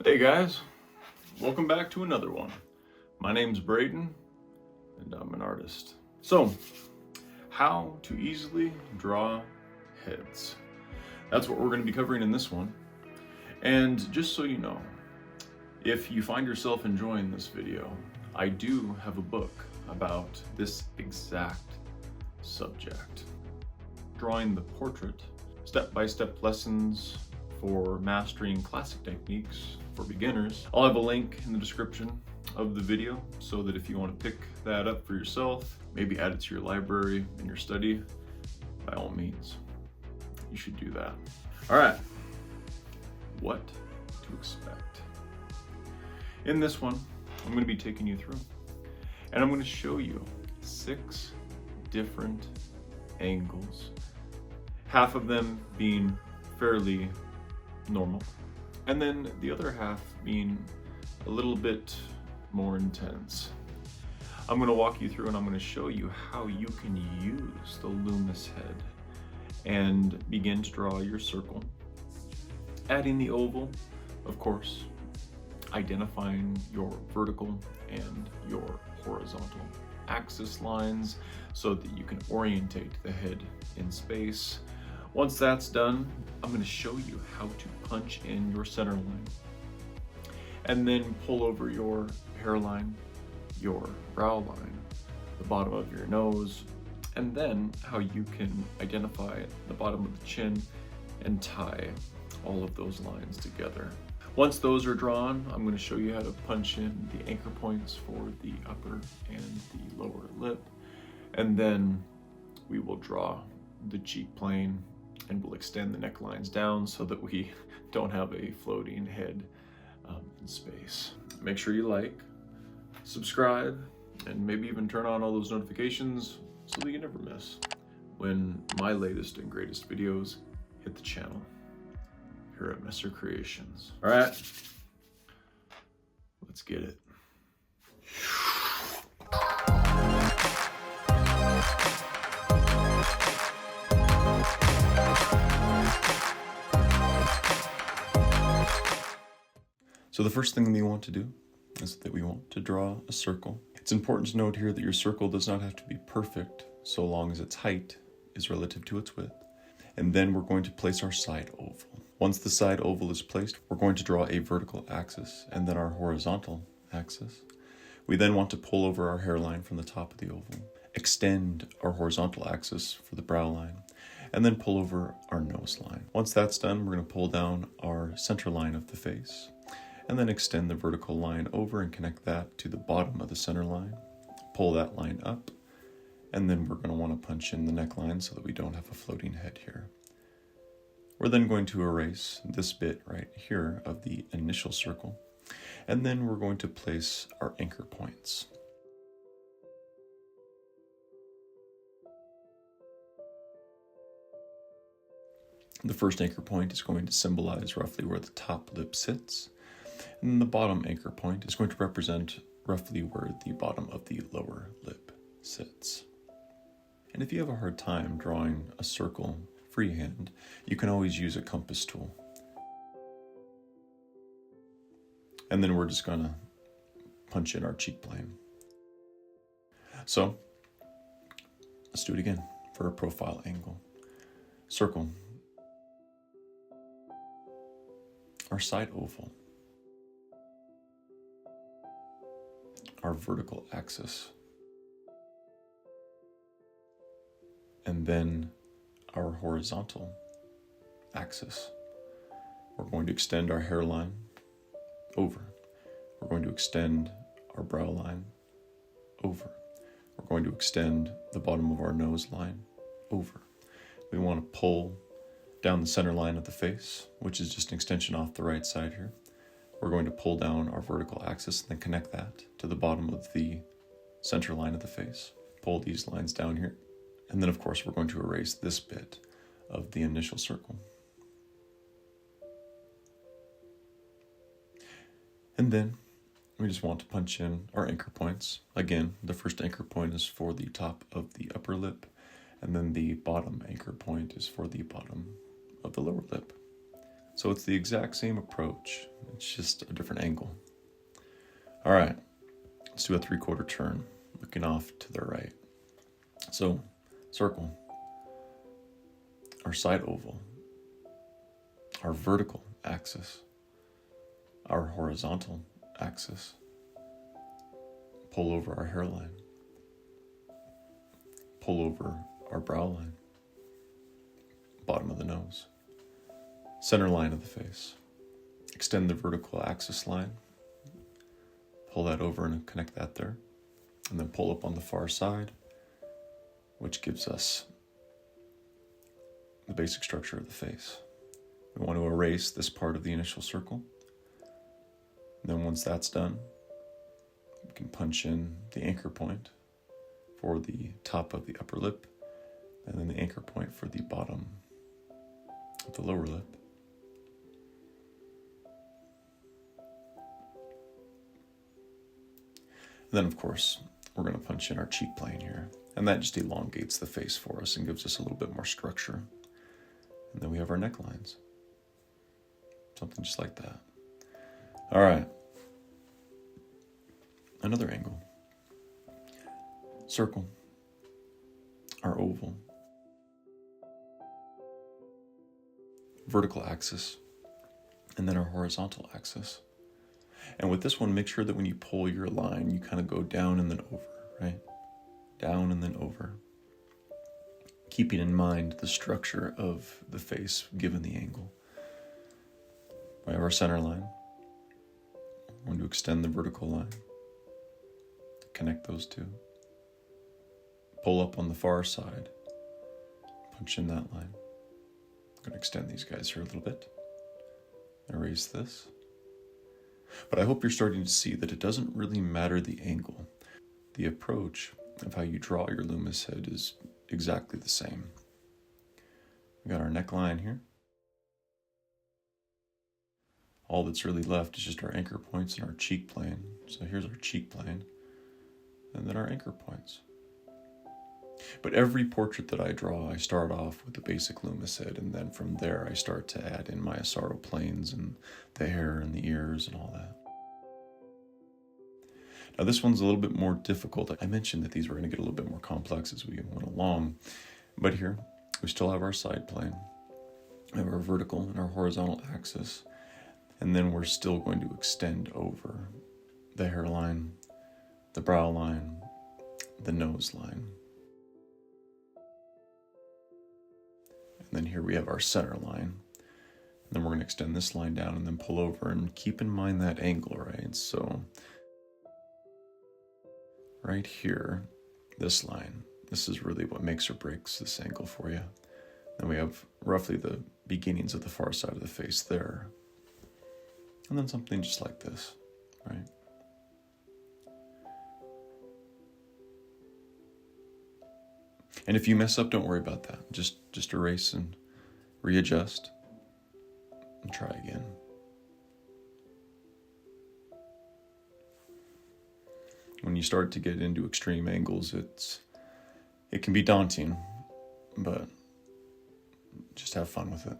Hey guys, welcome back to another one. My name's Braden and I'm an artist. So, how to easily draw heads. That's what we're going to be covering in this one. And just so you know, if you find yourself enjoying this video, I do have a book about this exact subject. Drawing the portrait, step-by-step lessons for mastering classic techniques for beginners. I'll have a link in the description of the video so that if you want to pick that up for yourself, maybe add it to your library in your study, by all means, you should do that. All right, what to expect. In this one, I'm going to be taking you through, and I'm going to show you 6 different angles, half of them being fairly normal, and then the other half being a little bit more intense. I'm going to walk you through and I'm going to show you how you can use the Loomis head and begin to draw your circle, adding the oval, of course, identifying your vertical and your horizontal axis lines so that you can orientate the head in space. Once that's done, I'm going to show you how to punch in your center line and then pull over your hairline, your brow line, the bottom of your nose, and then how you can identify the bottom of the chin and tie all of those lines together. Once those are drawn, I'm going to show you how to punch in the anchor points for the upper and the lower lip, and then we will draw the cheek plane and we'll extend the necklines down so that we don't have a floating head in space. Make sure you like, subscribe, and maybe even turn on all those notifications so that you never miss when my latest and greatest videos hit the channel here at Messer Creations. All right, let's get it. So the first thing we want to do is that we want to draw a circle. It's important to note here that your circle does not have to be perfect so long as its height is relative to its width. And then we're going to place our side oval. Once the side oval is placed, we're going to draw a vertical axis and then our horizontal axis. We then want to pull over our hairline from the top of the oval, extend our horizontal axis for the brow line, and then pull over our nose line. Once that's done, we're going to pull down our center line of the face, and then extend the vertical line over and connect that to the bottom of the center line. Pull that line up, and then we're going to want to punch in the neckline so that we don't have a floating head here. We're then going to erase this bit right here of the initial circle, and then we're going to place our anchor points. The first anchor point is going to symbolize roughly where the top lip sits, and the bottom anchor point is going to represent roughly where the bottom of the lower lip sits. And if you have a hard time drawing a circle freehand, you can always use a compass tool. And then we're just gonna punch in our cheek plane. So let's do it again for a profile angle. Circle, our side oval, our vertical axis, and then our horizontal axis. We're going to extend our hairline over. We're going to extend our brow line over. We're going to extend the bottom of our nose line over. We want to pull down the center line of the face, which is just an extension off the right side here. We're going to pull down our vertical axis and then connect that to the bottom of the center line of the face. Pull these lines down here. And then, of course, we're going to erase this bit of the initial circle. And then we just want to punch in our anchor points. Again, the first anchor point is for the top of the upper lip, and then the bottom anchor point is for the bottom of the lower lip. So it's the exact same approach. It's It's just a different angle. All right, let's do a 3/4 turn, looking off to the right. So, circle, our side oval, our vertical axis, our horizontal axis, pull over our hairline, pull over our brow line, bottom of the nose, center line of the face, extend the vertical axis line, pull that over and connect that there, and then pull up on the far side, which gives us the basic structure of the face. We want to erase this part of the initial circle. And then once that's done, we can punch in the anchor point for the top of the upper lip, and then the anchor point for the bottom of the lower lip. And then, of course, we're going to punch in our cheek plane here, and that just elongates the face for us and gives us a little bit more structure. And then we have our necklines. Something just like that. All right. Another angle. Circle. Our oval. Vertical axis. And then our horizontal axis. And with this one, make sure that when you pull your line, you kind of go down and then over, right? Down and then over. Keeping in mind the structure of the face given the angle. We have our center line. We're going to extend the vertical line. Connect those two. Pull up on the far side. Punch in that line. I'm going to extend these guys here a little bit. Erase this. But I hope you're starting to see that it doesn't really matter the angle. The approach of how you draw your Loomis head is exactly the same. We got our neckline here. All that's really left is just our anchor points and our cheek plane. So here's our cheek plane, and then our anchor points. But every portrait that I draw, I start off with the basic Loomis head, and then from there I start to add in my Asaro planes and the hair and the ears and all that. Now this one's a little bit more difficult. I mentioned that these were going to get a little bit more complex as we went along, but here we still have our side plane, we have our vertical and our horizontal axis, and then we're still going to extend over the hairline, the brow line, the nose line. And then here we have our center line. And then we're going to extend this line down and then pull over, and keep in mind that angle, right? So right here, this line, this is really what makes or breaks this angle for you. Then we have roughly the beginnings of the far side of the face there. And then something just like this, right? And if you mess up, don't worry about that. Just erase and readjust and try again. When you start to get into extreme angles, it can be daunting, but just have fun with it.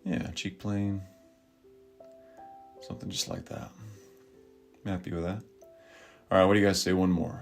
Yeah, cheek plane, something just like that. I'm happy with that. All right, what do you guys say? One more.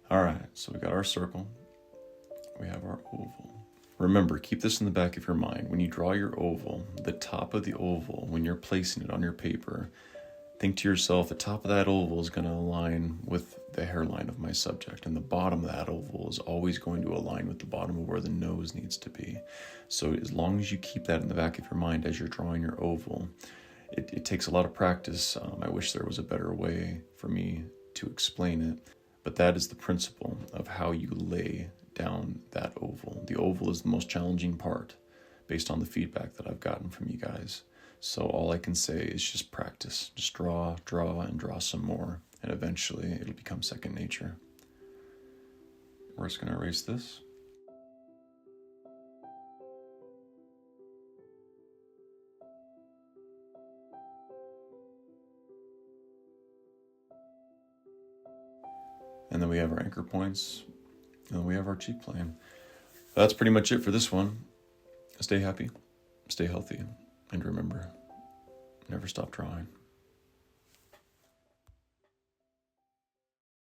All right, so we got our circle. We have our oval. Remember, keep this in the back of your mind. When you draw your oval, the top of the oval, when you're placing it on your paper, think to yourself, the top of that oval is going to align with the hairline of my subject, and the bottom of that oval is always going to align with the bottom of where the nose needs to be. So as long as you keep that in the back of your mind as you're drawing your oval, it takes a lot of practice. I wish there was a better way for me to explain it, but that is the principle of how you lay down that oval. The oval is the most challenging part based on the feedback that I've gotten from you guys. So all I can say is just practice. Just draw, and draw some more, and eventually it'll become second nature. We're just going to erase this. And then we have our anchor points, and then we have our cheek plane. That's pretty much it for this one. Stay happy, stay healthy, and remember, never stop drawing.